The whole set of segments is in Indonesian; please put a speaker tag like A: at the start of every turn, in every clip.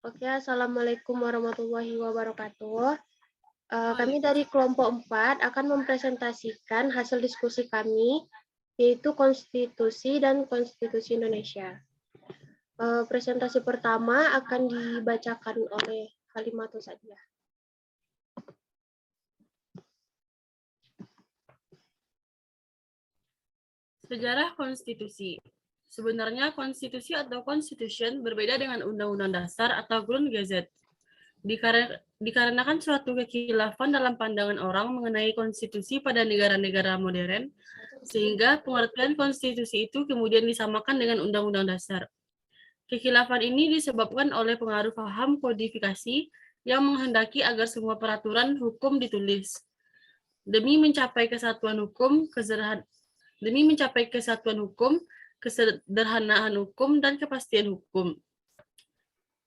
A: Oke, Assalamualaikum warahmatullahi wabarakatuh. Kami dari kelompok 4 akan mempresentasikan hasil diskusi kami, yaitu Konstitusi dan Konstitusi Indonesia. Presentasi pertama akan dibacakan oleh Halimatul Sa'diyah.
B: Sejarah konstitusi. Sebenarnya konstitusi atau constitution berbeda dengan undang-undang dasar atau Grundgesetz. Dikarenakan suatu kekhilafan dalam pandangan orang mengenai konstitusi pada negara-negara modern, sehingga pengertian konstitusi itu kemudian disamakan dengan undang-undang dasar. Kekhilafan ini disebabkan oleh pengaruh paham kodifikasi yang menghendaki agar semua peraturan hukum ditulis. Demi mencapai kesatuan hukum, kesederhanaan hukum, dan kepastian hukum.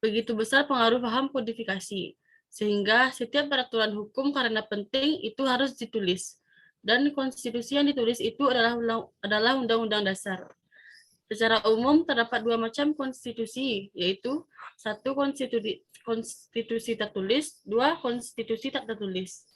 B: Begitu besar pengaruh paham kodifikasi, sehingga setiap peraturan hukum karena penting itu harus ditulis. Dan konstitusi yang ditulis itu adalah undang-undang dasar. Secara umum terdapat dua macam konstitusi, yaitu satu konstitusi tertulis, dua konstitusi tak tertulis.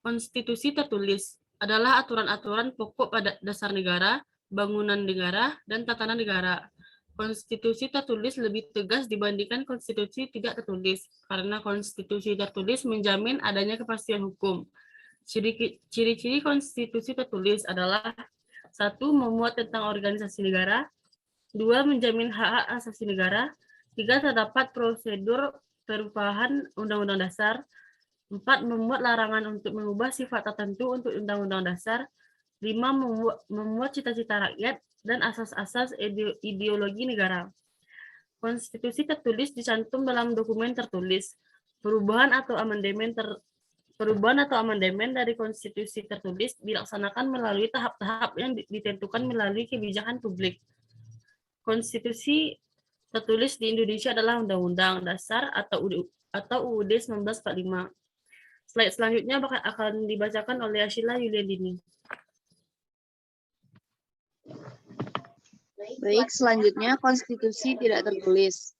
B: Konstitusi tertulis adalah aturan-aturan pokok pada dasar negara, bangunan negara, dan tatanan negara. Konstitusi tertulis lebih tegas dibandingkan konstitusi tidak tertulis, karena konstitusi tertulis menjamin adanya kepastian hukum. Ciri-ciri konstitusi tertulis adalah: 1. Memuat tentang organisasi negara. 2. Menjamin hak-hak asasi negara. 3. Terdapat prosedur perubahan undang-undang dasar. 4. Memuat larangan untuk mengubah sifat tertentu untuk undang-undang dasar. 5. Memuat cita-cita rakyat dan asas-asas ideologi negara. Konstitusi tertulis dicantum dalam dokumen tertulis. Perubahan atau amandemen dari konstitusi tertulis dilaksanakan melalui tahap-tahap yang ditentukan melalui kebijakan publik. Konstitusi tertulis di Indonesia adalah Undang-Undang Dasar atau UUD 1945. Slide selanjutnya akan dibacakan oleh Ashila Yuliandini.
C: Baik, selanjutnya konstitusi tidak tertulis.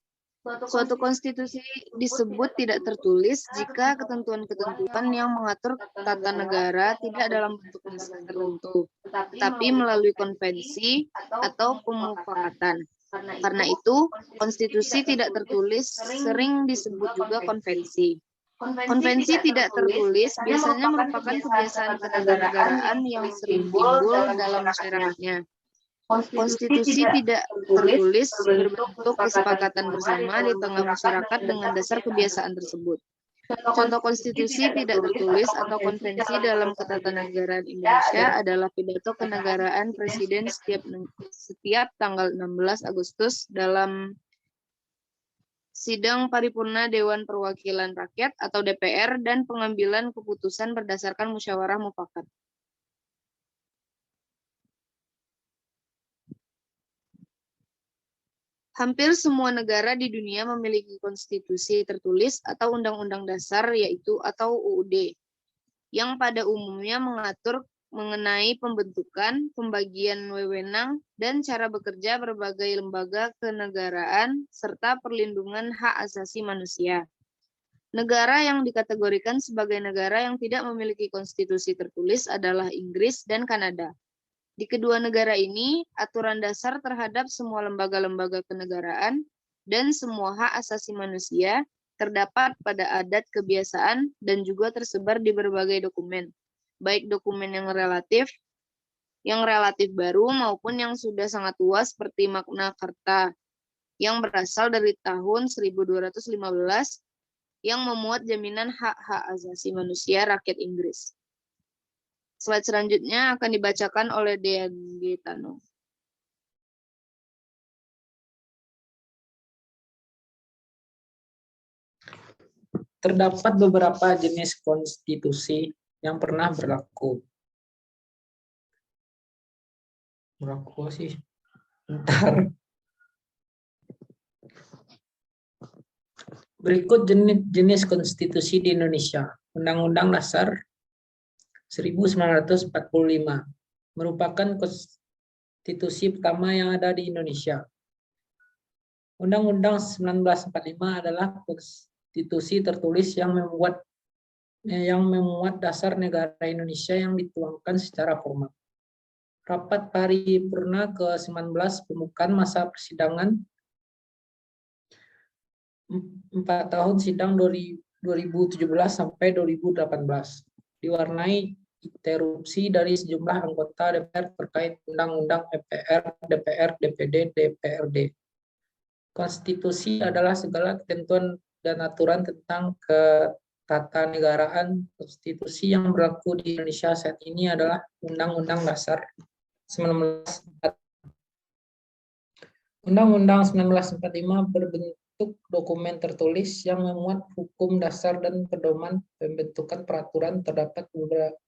C: Suatu konstitusi disebut tidak tertulis jika ketentuan-ketentuan yang mengatur tata negara tidak dalam bentuk naskah tertentu, tetapi melalui konvensi atau pemufakatan. Karena itu, konstitusi tidak tertulis sering disebut juga konvensi. Konvensi tidak tertulis biasanya merupakan kebiasaan ketatanegaraan yang sering timbul dalam masyarakatnya. Konstitusi tidak tertulis berbentuk kesepakatan bersama di tengah masyarakat dengan dasar kebiasaan tersebut. Contoh konstitusi tidak tertulis atau konvensi dalam ketatanegaraan Indonesia adalah pidato kenegaraan Presiden setiap tanggal 16 Agustus dalam sidang paripurna Dewan Perwakilan Rakyat atau DPR dan pengambilan keputusan berdasarkan musyawarah mufakat. Hampir semua negara di dunia memiliki konstitusi tertulis atau undang-undang dasar atau UUD, yang pada umumnya mengatur mengenai pembentukan, pembagian wewenang, dan cara bekerja berbagai lembaga kenegaraan, serta perlindungan hak asasi manusia. Negara yang dikategorikan sebagai negara yang tidak memiliki konstitusi tertulis adalah Inggris dan Kanada. Di kedua negara ini, aturan dasar terhadap semua lembaga-lembaga kenegaraan dan semua hak asasi manusia terdapat pada adat kebiasaan dan juga tersebar di berbagai dokumen, baik dokumen yang relatif baru maupun yang sudah sangat tua seperti Magna Carta yang berasal dari tahun 1215 yang memuat jaminan hak-hak asasi manusia rakyat Inggris. Slide selanjutnya akan dibacakan oleh Dea Gaetano.
D: Terdapat beberapa jenis konstitusi yang pernah berlaku. Berikut jenis konstitusi di Indonesia. Undang-Undang Dasar 1945 merupakan konstitusi pertama yang ada di Indonesia. Undang-Undang 1945 adalah konstitusi tertulis yang memuat dasar negara Indonesia yang dituangkan secara formal. Rapat paripurna ke-19 pembukaan masa persidangan 4 tahun sidang 2017 sampai 2018 diwarnai interupsi dari sejumlah anggota DPR terkait undang-undang MPR, DPR, DPD, DPRD. Konstitusi adalah segala ketentuan dan aturan tentang ketatanegaraan. Konstitusi yang berlaku di Indonesia saat ini adalah Undang-Undang Dasar 1945. Undang-Undang 1945 berbentuk dokumen tertulis yang memuat hukum dasar dan pedoman pembentukan peraturan. Terdapat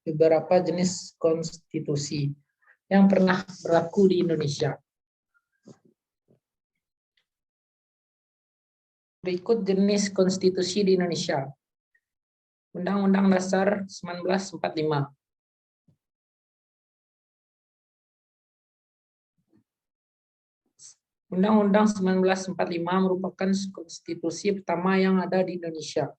D: beberapa jenis konstitusi yang pernah berlaku di Indonesia. Berikut jenis konstitusi di Indonesia. Undang-Undang Dasar 1945. Undang-Undang 1945 merupakan konstitusi pertama yang ada di Indonesia.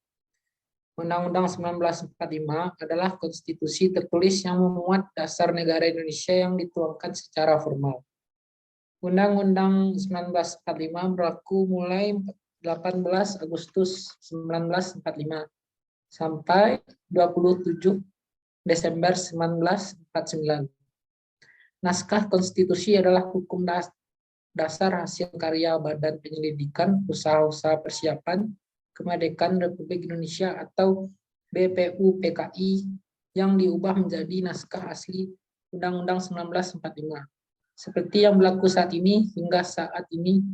D: Undang-Undang 1945 adalah konstitusi tertulis yang memuat dasar negara Indonesia yang dituangkan secara formal. Undang-Undang 1945 berlaku mulai 18 Agustus 1945 sampai 27 Desember 1949. Naskah konstitusi adalah hukum dasar hasil karya Badan Penyelidikan Usaha-usaha Persiapan Kemerdekaan Republik Indonesia atau BPUPKI yang diubah menjadi naskah asli Undang-Undang 1945. Seperti yang berlaku saat ini, hingga saat ini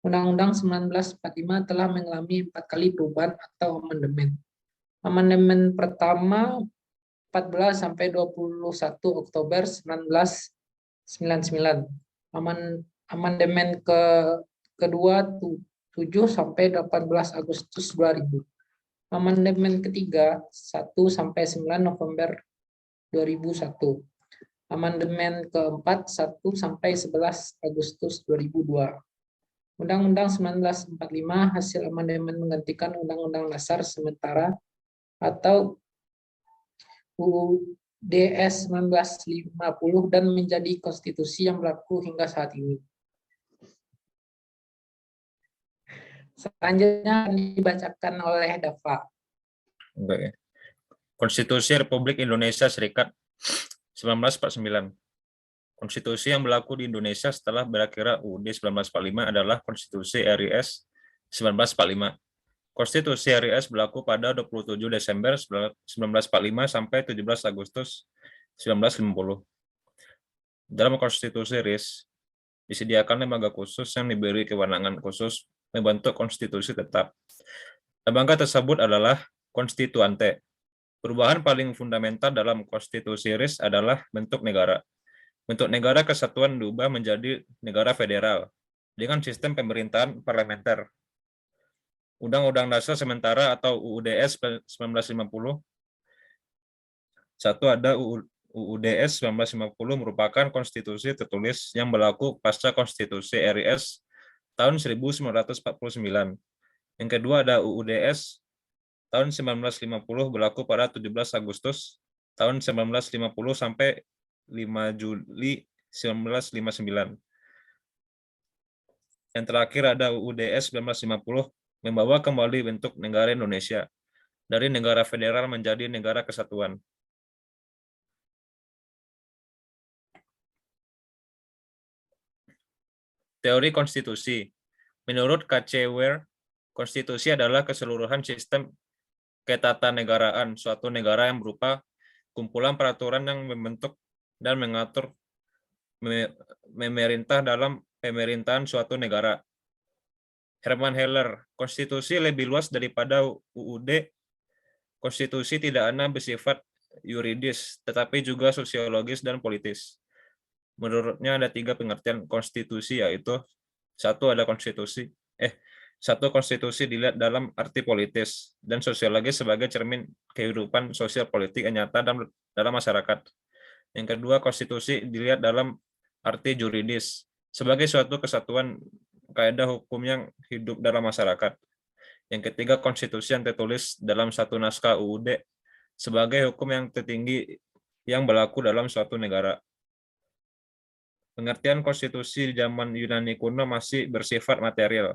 D: Undang-Undang 1945 telah mengalami 4 kali perubahan atau amandemen. Amandemen pertama 14 sampai 21 Oktober 1999. Amandemen kedua 7 sampai 18 Agustus 2000. Amandemen ketiga 1 sampai 9 November 2001. Amandemen keempat 1 sampai 11 Agustus 2002. Undang-Undang 1945 hasil amandemen menggantikan Undang-Undang Dasar sementara atau UUD DS 1950 dan menjadi konstitusi yang berlaku hingga saat ini. Selanjutnya dibacakan oleh Dava.
E: Oke. Konstitusi Republik Indonesia Serikat 1949. Konstitusi yang berlaku di Indonesia setelah berakhirnya UUD 1945 adalah Konstitusi RIS 1945. Konstitusi RIS berlaku pada 27 Desember 1945 sampai 17 Agustus 1950. Dalam Konstitusi RIS disediakan lembaga khusus yang diberi kewenangan khusus membentuk konstitusi tetap. Lembaga tersebut adalah konstituante. Perubahan paling fundamental dalam Konstitusi RIS adalah bentuk negara. Bentuk negara kesatuan diubah menjadi negara federal dengan sistem pemerintahan parlementer. Undang-Undang Dasar Sementara atau UUDS 1950. Satu ada UUDS 1950 merupakan konstitusi tertulis yang berlaku pasca Konstitusi RIS tahun 1949. Yang kedua ada UUDS tahun 1950 berlaku pada 17 Agustus tahun 1950 sampai 5 Juli 1959. Yang terakhir ada UUDS 1950 membawa kembali bentuk negara Indonesia dari negara federal menjadi negara kesatuan. Teori konstitusi. Menurut K.C. Ware, konstitusi adalah keseluruhan sistem ketatanegaraan suatu negara yang berupa kumpulan peraturan yang membentuk dan mengatur pemerintah dalam pemerintahan suatu negara. Herman Heller, konstitusi lebih luas daripada UUD. Konstitusi tidak hanya bersifat yuridis, tetapi juga sosiologis dan politis. Menurutnya ada 3 pengertian konstitusi, yaitu satu konstitusi dilihat dalam arti politis dan sosiologis sebagai cermin kehidupan sosial politik yang nyata dalam masyarakat. Yang kedua, konstitusi dilihat dalam arti juridis sebagai suatu kesatuan kaidah hukum yang hidup dalam masyarakat. Yang ketiga, konstitusi yang tertulis dalam satu naskah UUD sebagai hukum yang tertinggi yang berlaku dalam suatu negara. Pengertian konstitusi di zaman Yunani kuno masih bersifat material.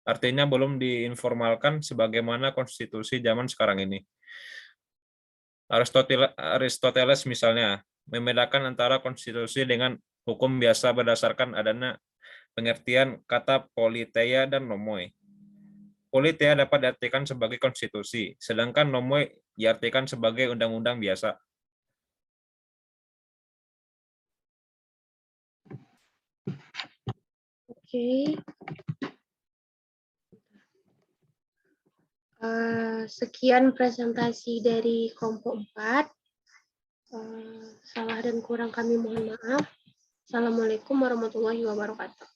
E: Artinya belum diinformalkan sebagaimana konstitusi zaman sekarang ini. Aristoteles misalnya membedakan antara konstitusi dengan hukum biasa berdasarkan adanya pengertian kata politeia dan nomoi. Politeia dapat diartikan sebagai konstitusi, sedangkan nomoi diartikan sebagai undang-undang biasa.
A: Oke. Sekian presentasi dari kelompok 4. Salah dan kurang kami mohon maaf. Assalamualaikum warahmatullahi wabarakatuh.